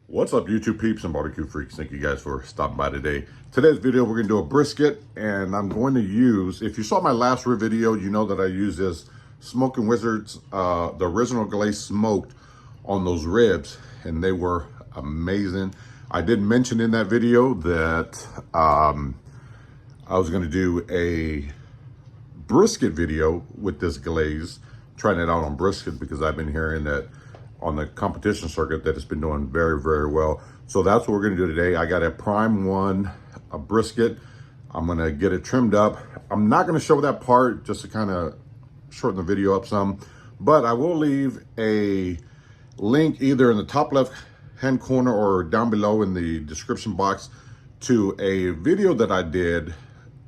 What's up, YouTube peeps and barbecue freaks? Thank you guys for stopping by today. Today's video, we're gonna do a brisket, and I'm going to use, if you saw my last rib video, you know that I use this Smoking Wizards, the original Glazed smoked on those ribs, and they were amazing. I did mention in that video that I was gonna do a brisket video with this glaze, trying it out on brisket, because I've been hearing that on the competition circuit that it's been doing very, very well. So that's what we're gonna do today. I got a prime one, a brisket. I'm gonna get it trimmed up. I'm not gonna show that part just to kind of shorten the video up some, but I will leave a link either in the top left hand corner or down below in the description box to a video that I did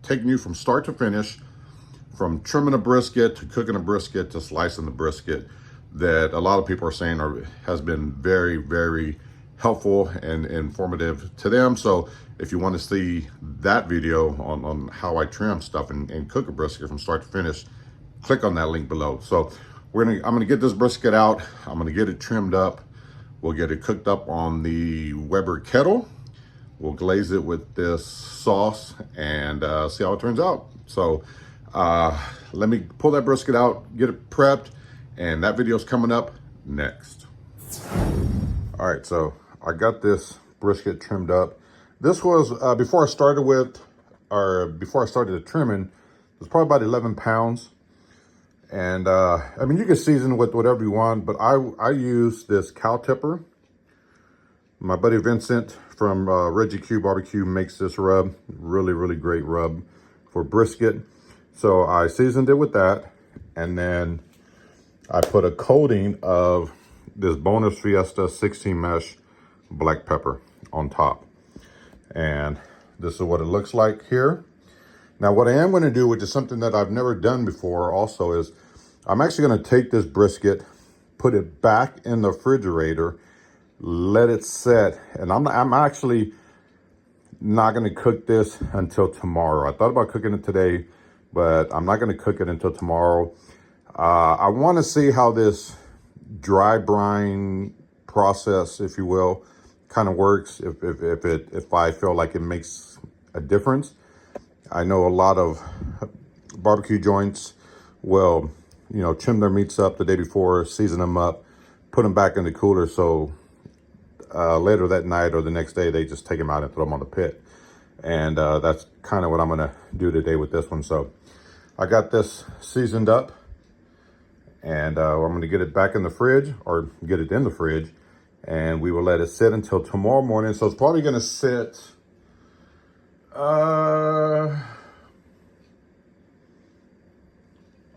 taking you from start to finish, from trimming a brisket to cooking a brisket to slicing the brisket, that a lot of people are saying has been very, very helpful and informative to them. So if you want to see that video on how I trim stuff and cook a brisket from start to finish, click on that link below. So I'm gonna get this brisket out. I'm gonna get it trimmed up. We'll get it cooked up on the Weber kettle. We'll glaze it with this sauce and see how it turns out. So let me pull that brisket out, get it prepped, and that video is coming up next. All right, so I got this brisket trimmed up. This was, before I started the trimming, it was probably about 11 pounds. And I mean, you can season with whatever you want, but I use this cow tipper. My buddy Vincent from Regi-Q-BBQ makes this rub. Really, really great rub for brisket. So I seasoned it with that, and then I put a coating of this Bonus Fiesta 16 mesh black pepper on top. And this is what it looks like here. Now what I am going to do, which is something that I've never done before also, is I'm actually going to take this brisket, put it back in the refrigerator, let it set. And I'm actually not going to cook this until tomorrow. I thought about cooking it today, but I'm not going to cook it until tomorrow. I want to see how this dry brine process, if you will, kind of works. If I feel like it makes a difference. I know a lot of barbecue joints will, you know, trim their meats up the day before, season them up, put them back in the cooler. So later that night or the next day, they just take them out and throw them on the pit. And that's kind of what I'm going to do today with this one. So I got this seasoned up. And I'm going to get it back in the fridge, or get it in the fridge, and we will let it sit until tomorrow morning. So it's probably going to sit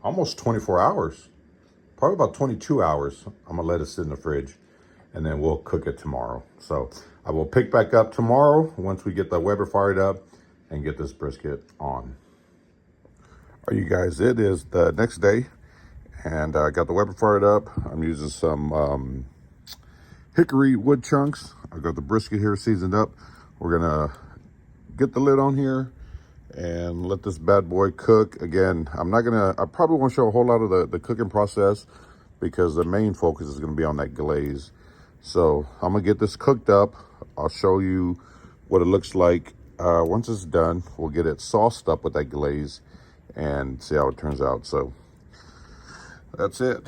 almost 24 hours, probably about 22 hours. I'm going to let it sit in the fridge, and then we'll cook it tomorrow. So I will pick back up tomorrow once we get the Weber fired up and get this brisket on. All right, you guys, it is the next day. And I got the Weber fired up. I'm using some hickory wood chunks. I got the brisket here seasoned up. We're gonna get the lid on here and let this bad boy cook. Again, I probably won't show a whole lot of the cooking process, because the main focus is gonna be on that glaze. So I'm gonna get this cooked up. I'll show you what it looks like. Once it's done, we'll get it sauced up with that glaze and see how it turns out. So that's it.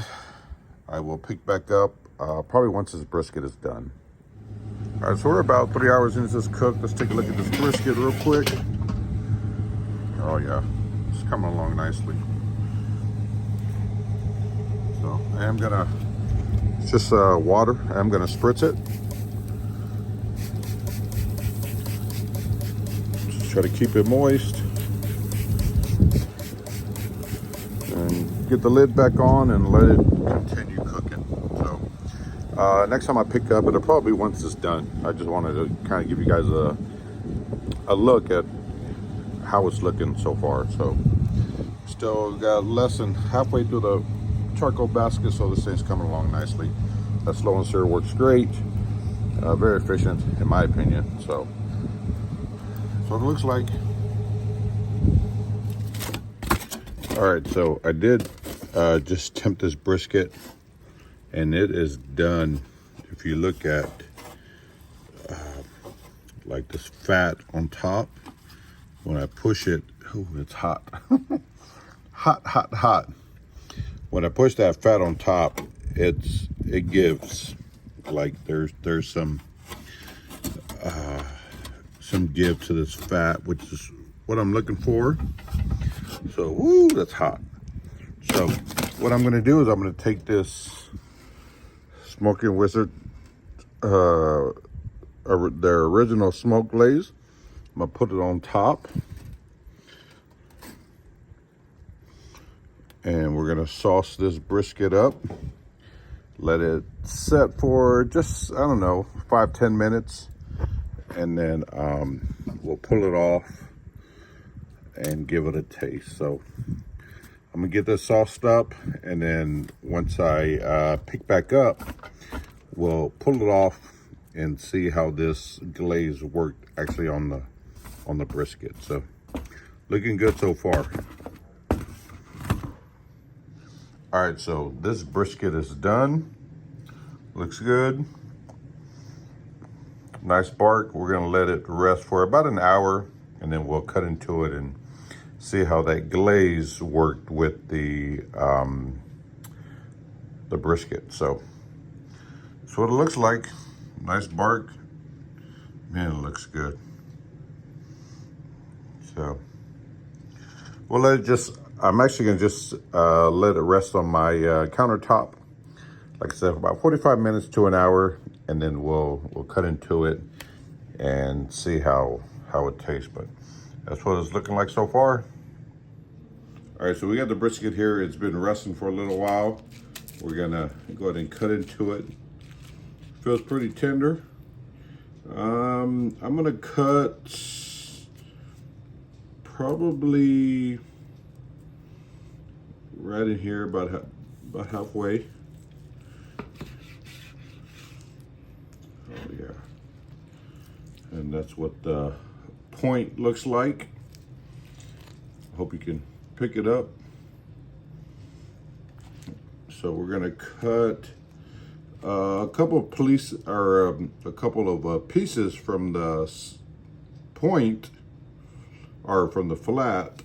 I will pick back up probably once this brisket is done. All right, so we're about 3 hours into this cook. Let's take a look at this brisket real quick. Oh yeah, it's coming along nicely. So I am gonna, it's just water. I'm gonna spritz it. Just try to keep it moist. And get the lid back on and let it continue cooking. So next time I pick up, it'll probably be once it's done. I just wanted to kind of give you guys a look at how it's looking so far. So still got less than halfway through the charcoal basket, so this thing's coming along nicely. That slow and stir works great. Very efficient in my opinion. So that's what it looks like. All right, so I did just temp this brisket, and it is done. If you look at like this fat on top. When I push it, oh, it's hot. Hot, hot, hot. When I push that fat on top, it gives like there's some give to this fat, which is what I'm looking for. So, woo, that's hot. So, what I'm gonna do is I'm gonna take this Smoking Wizard, their original smoke glaze. I'm gonna put it on top. And we're gonna sauce this brisket up. Let it set for just, I don't know, 5-10 minutes. And then we'll pull it off and give it a taste. So I'm gonna get this sauced up, and then once I pick back up, we'll pull it off and see how this glaze worked actually on the brisket. So looking good so far. All right, so this brisket is done. Looks good. Nice bark. We're gonna let it rest for about an hour, and then we'll cut into it and see how that glaze worked with the brisket. So that's what it looks like. Nice bark. Man, it looks good. So we'll let it just, I'm actually gonna just let it rest on my countertop, like I said, for about 45 minutes to an hour, and then we'll cut into it and see how it tastes. But that's what it's looking like so far. All right, so we got the brisket here. It's been resting for a little while. We're gonna go ahead and cut into it. Feels pretty tender. I'm gonna cut probably right in here, about halfway. Oh yeah, and that's what the point looks like. Hope you can pick it up. So we're gonna cut a couple of pieces from the point, or from the flat.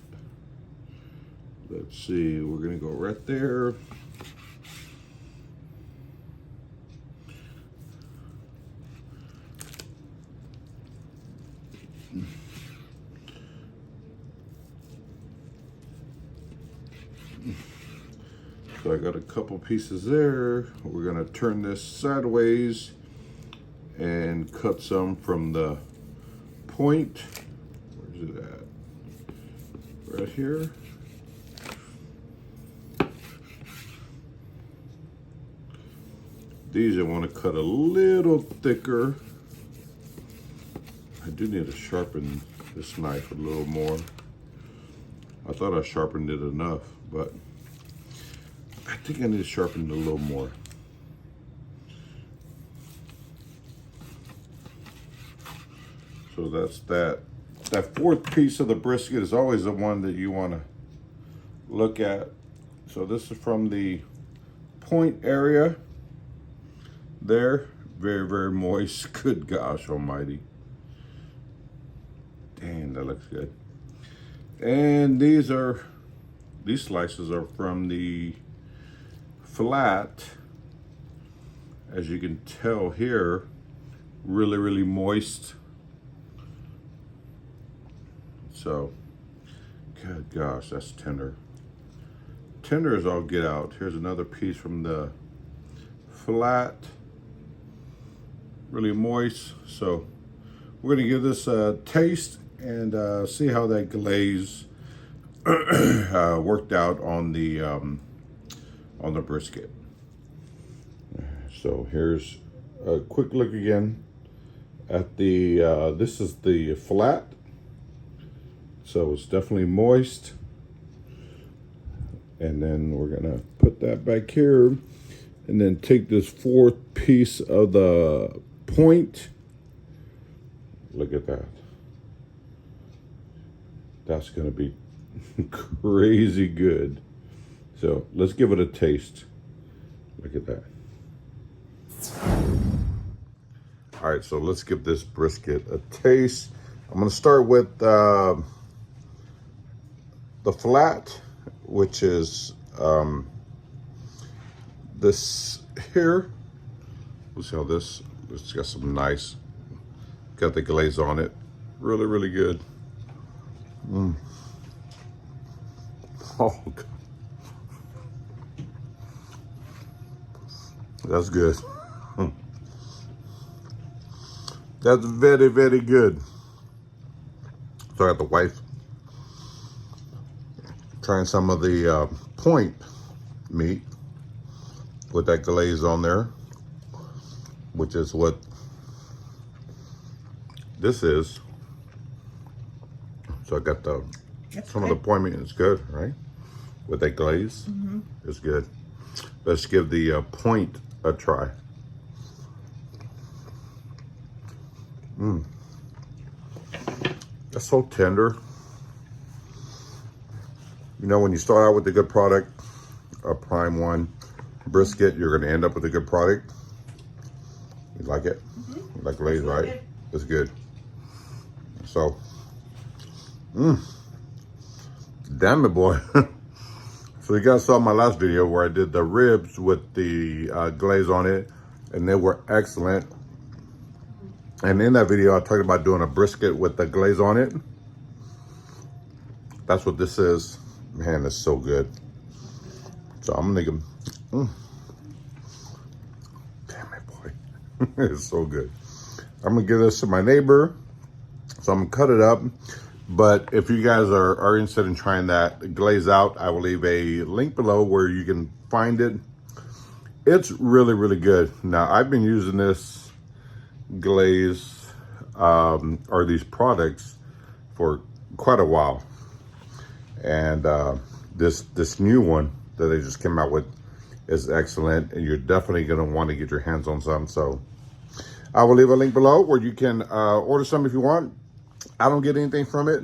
Let's see, we're gonna go right there. So I got a couple pieces there. We're gonna turn this sideways and cut some from the point. Where's it at? Right here. These I want to cut a little thicker. I do need to sharpen this knife a little more. I thought I sharpened it enough, but I think I need to sharpen it a little more. So that's that. That fourth piece of the brisket is always the one that you want to look at. So this is from the point area there. Very, very moist. Good gosh almighty. Dang, that looks good. And these slices are from the flat. As you can tell here, really, really moist. So, good gosh, that's tender. Tender as all get out. Here's another piece from the flat. Really moist. So, we're gonna give this a taste and see how that glaze worked out on the brisket. So here's a quick look again at the, this is the flat. So it's definitely moist. And then we're gonna put that back here and then take this fourth piece of the point. Look at that. That's gonna be crazy good. So let's give it a taste. Look at that. All right, so let's give this brisket a taste. I'm gonna start with the flat, which is this here. Let's see how this, it's got some nice, got the glaze on it. Really, really good. Oh, God. That's good. That's very, very good. So I got the wife trying some of the point meat with that glaze on there, which is what this is. So I got some of the point meat. It's good, right? With that glaze, it's good. Let's give the point a try. That's so tender. You know, when you start out with a good product, a prime one, brisket, you're gonna end up with a good product. You like it? You like glaze, right? Good. It's good. So, damn it, boy. So you guys saw my last video where I did the ribs with the glaze on it, and they were excellent. And in that video, I talked about doing a brisket with the glaze on it. That's what this is. Man, it's so good. So I'm gonna give damn it, boy. It's so good. I'm gonna give this to my neighbor. So I'm gonna cut it up. But if you guys are interested in trying that glaze out, I will leave a link below where you can find it. It's really, really good. Now, I've been using this glaze or these products for quite a while. And this new one that they just came out with is excellent. And you're definitely going to want to get your hands on some. So I will leave a link below where you can order some if you want. I don't get anything from it,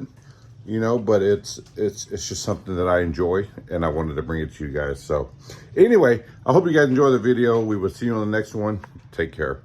you know, but it's just something that I enjoy, and I wanted to bring it to you guys. So anyway, I hope you guys enjoy the video. We will see you on the next one. Take care.